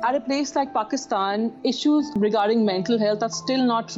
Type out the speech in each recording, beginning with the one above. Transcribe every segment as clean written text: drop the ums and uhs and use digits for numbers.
At a place like Pakistan, issues regarding mental health are still not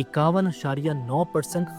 51.9%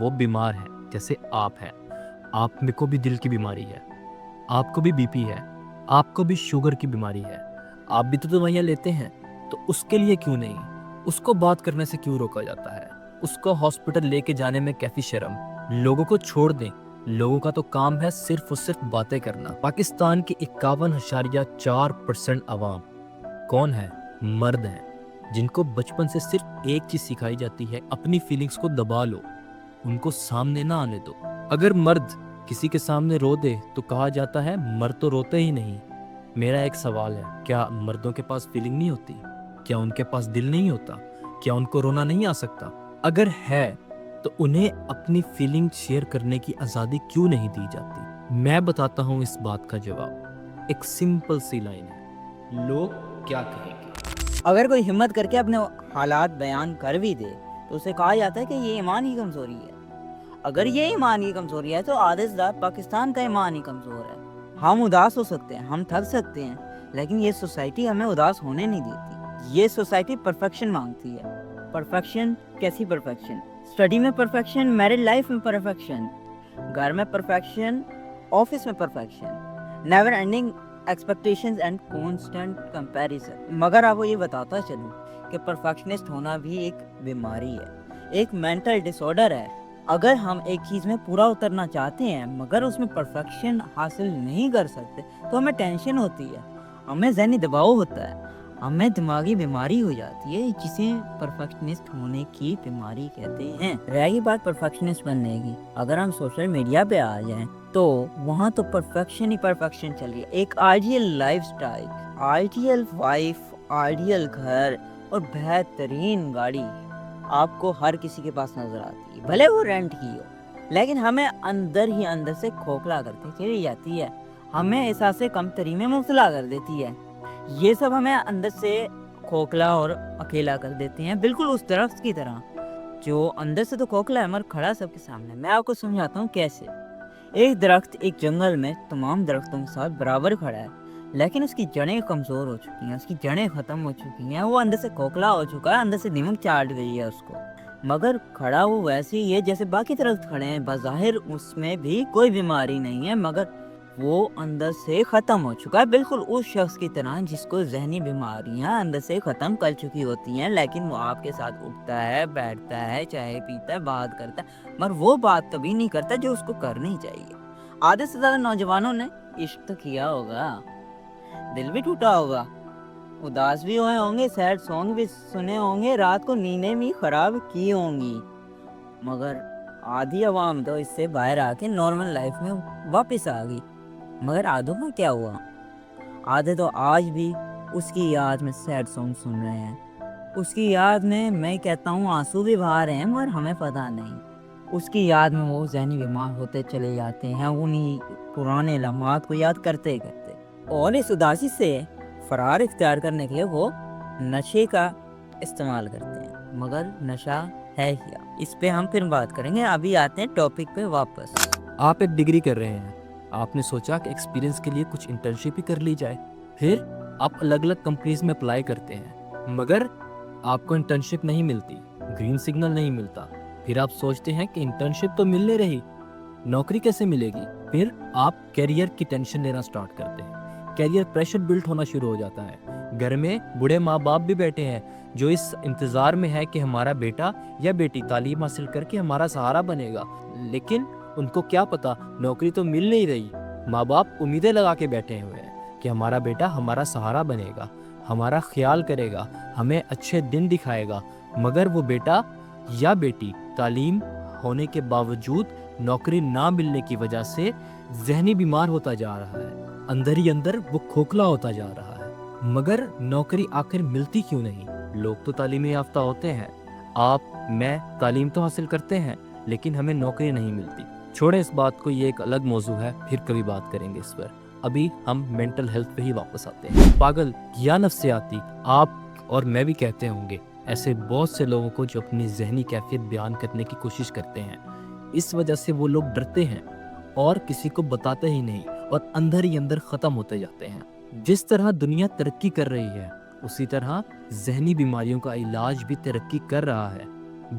وہ بیمار ہیں جیسے آپ ہیں. آپ میں کو بھی دل کی بیماری ہے, آپ کو بھی بی پی ہے, آپ کو بھی شوگر کی بیماری ہے, آپ بھی تو دوائیاں لیتے ہیں. تو اس کے لیے کیوں نہیں, اس کو بات کرنے سے کیوں روکا جاتا ہے, اس کو ہاسپٹل لے کے جانے میں کیفی شرم. لوگوں کو چھوڑ دیں, لوگوں کا تو کام ہے صرف اور صرف باتیں کرنا. پاکستان کی 51.4% عوام کون ہے؟ مرد ہیں, جن کو بچپن سے صرف ایک چیز سکھائی جاتی ہے, اپنی فیلنگز کو دبا لو, ان کو سامنے نہ آنے دو. اگر مرد کسی کے سامنے رو دے تو کہا جاتا ہے مرد تو روتے ہی نہیں. میرا ایک سوال ہے, کیا مردوں کے پاس فیلنگ نہیں ہوتی؟ کیا ان کے پاس دل نہیں ہوتا؟ کیا ان کو رونا نہیں آ سکتا؟ اگر ہے تو انہیں اپنی فیلنگ شیئر کرنے کی آزادی کیوں نہیں دی جاتی؟ میں بتاتا ہوں اس بات کا جواب. ایک سمپل سی لائن ہے, لوگ کیا کہیں گے. اگر کوئی ہمت کر کے اپنے حالات بیان کر بھی دے تو اسے کہا جاتا ہے کہ یہ ایمان کی کمزوری ہے. اگر یہ ایمان کی کمزوری ہے تو آدھے سے زیادہ پاکستان کا ایمان ہی کمزور ہے. ہم اداس ہو سکتے ہیں, ہم تھک سکتے ہیں, لیکن یہ سوسائٹی ہمیں اداس ہونے نہیں دیتی. یہ سوسائٹی پرفیکشن مانگتی ہے. پرفیکشن کیسی پرفیکشن؟ اسٹڈی میں پرفیکشن, میرڈ لائف میں پرفیکشن, گھر میں پرفیکشن, آفس میں perfection, never ending expectations and constant comparison. مگر آپ کو یہ بتاتا چلوں کہ پرفیکشنسٹ ہونا بھی ایک بیماری ہے, ایک مینٹل ڈس آرڈر ہے. اگر ہم ایک چیز میں پورا اترنا چاہتے ہیں مگر اس میں پرفیکشن حاصل نہیں کر سکتے تو ہمیں ٹینشن ہوتی ہے, ہمیں ذہنی دباؤ ہوتا ہے, ہمیں دماغی بیماری ہو جاتی ہے, جسے پرفیکشنسٹ ہونے کی بیماری کہتے ہیں. رہ گئی بات پرفیکشنسٹ بننے کی, اگر ہم سوشل میڈیا پہ آ جائیں تو وہاں تو پرفیکشن ہی پرفیکشن چل رہی ہے. ایک ideal life style, ideal wife, ideal گھر اور بہترین گاڑی آپ کو ہر کسی کے پاس نظر آتی ہے, بھلے وہ رینٹ کی ہو, لیکن ہمیں اندر ہی اندر سے کھوکھلا کرتی چلی جاتی ہے, ہمیں احساس کمتری میں مبتلا کر دیتی ہے. یہ سب ہمیں اندر سے کھوکھلا اور اکیلا کر دیتے ہیں, بالکل اس درخت کی طرح جو اندر سے تو کھوکھلا ہے مگر کھڑا سب کے سامنے. میں آپ کو سمجھاتا ہوں کیسے. ایک درخت ایک جنگل میں تمام درختوں کے ساتھ برابر کھڑا ہے, لیکن اس کی جڑیں کمزور ہو چکی ہیں, اس کی جڑیں ختم ہو چکی ہیں, وہ اندر سے کھوکھلا ہو چکا ہے, اندر سے دیمک چاٹ گئی ہے اس کو. مگر کھڑا وہ ویسے ہی ہے جیسے باقی درخت کھڑے ہیں, بظاہر اس میں بھی کوئی بیماری نہیں ہے مگر وہ اندر سے ختم ہو چکا ہے, بالکل اس شخص کی طرح جس کو ذہنی بیماریاں اندر سے ختم کر چکی ہوتی ہیں, لیکن وہ آپ کے ساتھ اٹھتا ہے, بیٹھتا ہے, چائے پیتا ہے, بات کرتا ہے, مگر وہ بات کبھی نہیں کرتا جو اس کو کرنی چاہیے. آدھے سے زیادہ نوجوانوں نے عشق تو کیا ہوگا, دل بھی ٹوٹا ہوگا, اداس بھی ہوئے ہوں گے, سیڈ سانگ بھی سنے ہوں گے, رات کو نیندیں بھی خراب کی ہوں گی, مگر آدھی عوام تو اس سے باہر آ کے نارمل لائف میں واپس آ گئی. مگر آدھوں کا کیا ہوا؟ آدھے تو آج بھی اس کی یاد میں سیڈ سانگ سن رہے ہیں, اس کی یاد میں کہتا ہوں آنسو بھی بہا رہے ہیں مگر ہمیں پتہ نہیں. اس کی یاد میں وہ ذہنی بیمار ہوتے چلے جاتے ہیں, انہی پرانے لمحات کو یاد کرتے کرتے, اور اس اداسی سے فرار اختیار کرنے کے لیے وہ نشے کا استعمال کرتے ہیں. مگر نشہ ہے کیا, اس پہ ہم پھر بات کریں گے. ابھی آتے ہیں ٹاپک پہ واپس. آپ ایک ڈگری کر رہے ہیں, آپ نے سوچا کہ ایکسپیرینس کے لیے کچھ انٹرنشپ ہی کر لی جائے, پھر آپ الگ الگ کمپنیز میں اپلائی کرتے ہیں مگر آپ کو انٹرنشپ نہیں ملتی, گرین سگنل نہیں ملتا. پھر آپ سوچتے ہیں کہ انٹرنشپ تو مل نہیں رہی, نوکری کیسے ملے گی؟ پھر آپ کیریئر کی ٹینشن لینا سٹارٹ کرتے ہیں, کیریئر پریشر بلڈ ہونا شروع ہو جاتا ہے. گھر میں بوڑھے ماں باپ بھی بیٹھے ہیں جو اس انتظار میں ہے کہ ہمارا بیٹا یا بیٹی تعلیم حاصل کر کے ہمارا سہارا بنے گا, لیکن ان کو کیا پتا نوکری تو مل نہیں رہی. ماں باپ امیدیں لگا کے بیٹھے ہوئے ہیں کہ ہمارا بیٹا ہمارا سہارا بنے گا, ہمارا خیال کرے گا, ہمیں اچھے دن دکھائے گا, مگر وہ بیٹا یا بیٹی تعلیم ہونے کے باوجود نوکری نہ ملنے کی وجہ سے ذہنی بیمار ہوتا جا رہا ہے, اندر ہی اندر وہ کھوکھلا ہوتا جا رہا ہے. مگر نوکری آخر ملتی کیوں نہیں؟ لوگ تو تعلیم یافتہ ہوتے ہیں, آپ میں تعلیم تو حاصل کرتے ہیں لیکن ہمیں نوکری نہیں ملتی. چھوڑیں اس بات کو, یہ ایک الگ موضوع ہے, پھر کبھی بات کریں گے اس پر. ابھی ہم مینٹل ہیلتھ پہ ہی واپس آتے ہیں. پاگل یا نفسیاتی, آپ اور میں بھی کہتے ہوں گے, ایسے بہت سے لوگوں کو جو اپنی ذہنی کیفیت بیان کرنے کی کوشش کرتے ہیں, اس وجہ سے وہ لوگ ڈرتے ہیں اور کسی کو بتاتے ہی نہیں اور اندر ہی اندر ختم ہوتے جاتے ہیں. جس طرح دنیا ترقی کر رہی ہے اسی طرح ذہنی بیماریوں کا علاج بھی ترقی کر رہا ہے.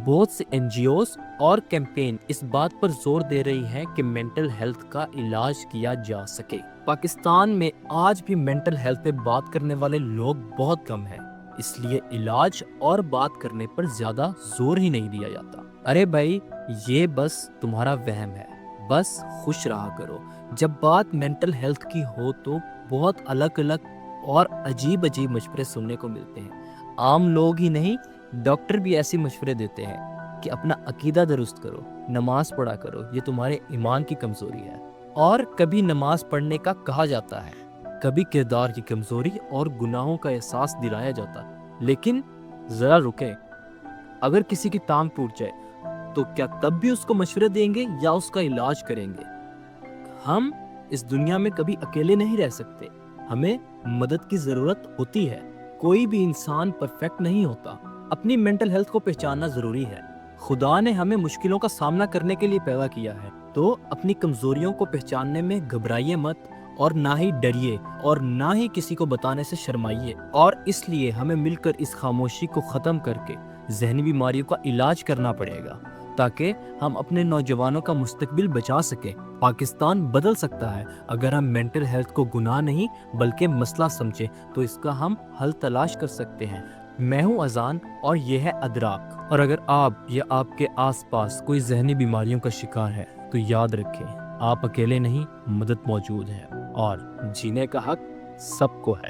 بہت سے NGOs اور کیمپین اس بات پر زور دے رہی ہیں کہ مینٹل ہیلتھ کا علاج کیا جا سکے۔ پاکستان میں آج بھی مینٹل ہیلتھ پہ بات کرنے والے لوگ بہت کم ہیں، اس لیے علاج اور بات کرنے پر زیادہ زور ہی نہیں دیا جاتا۔ ارے بھائی، یہ بس تمہارا وہم ہے، بس خوش رہا کرو۔ جب بات مینٹل ہیلتھ کی ہو تو بہت الگ الگ اور عجیب عجیب مشورے سننے کو ملتے ہیں۔ عام لوگ ہی نہیں، ڈاکٹر بھی ایسے مشورے دیتے ہیں کہ اپنا عقیدہ درست کرو، نماز پڑھا کرو، یہ تمہارے ایمان کی کمزوری ہے۔ اور کبھی نماز پڑھنے کا کہا جاتا ہے، کبھی کردار کی کمزوری اور گناہوں کا احساس دلایا جاتا ہے۔ لیکن ذرا رکیں، اگر کسی کی ٹانگ ٹوٹ جائے تو کیا تب بھی اس کو مشورے دیں گے یا اس کا علاج کریں گے؟ ہم اس دنیا میں کبھی اکیلے نہیں رہ سکتے، ہمیں مدد کی ضرورت ہوتی ہے۔ کوئی بھی انسان پرفیکٹ نہیں ہوتا۔ اپنی مینٹل ہیلتھ کو پہچاننا ضروری ہے۔ خدا نے ہمیں مشکلوں کا سامنا کرنے کے لیے پیدا کیا ہے، تو اپنی کمزوریوں کو پہچاننے میں گھبرائیے مت، اور نہ ہی ڈریے اور نہ ہی کسی کو بتانے سے شرمائیے۔ اور اس لیے ہمیں مل کر اس خاموشی کو ختم کر کے ذہنی بیماریوں کا علاج کرنا پڑے گا، تاکہ ہم اپنے نوجوانوں کا مستقبل بچا سکیں۔ پاکستان بدل سکتا ہے اگر ہم مینٹل ہیلتھ کو گناہ نہیں بلکہ مسئلہ سمجھیں، تو اس کا ہم حل تلاش کر سکتے ہیں۔ میں ہوں اذان اور یہ ہے ادراک۔ اور اگر آپ یا آپ کے آس پاس کوئی ذہنی بیماریوں کا شکار ہے تو یاد رکھیں، آپ اکیلے نہیں، مدد موجود ہے، اور جینے کا حق سب کو ہے۔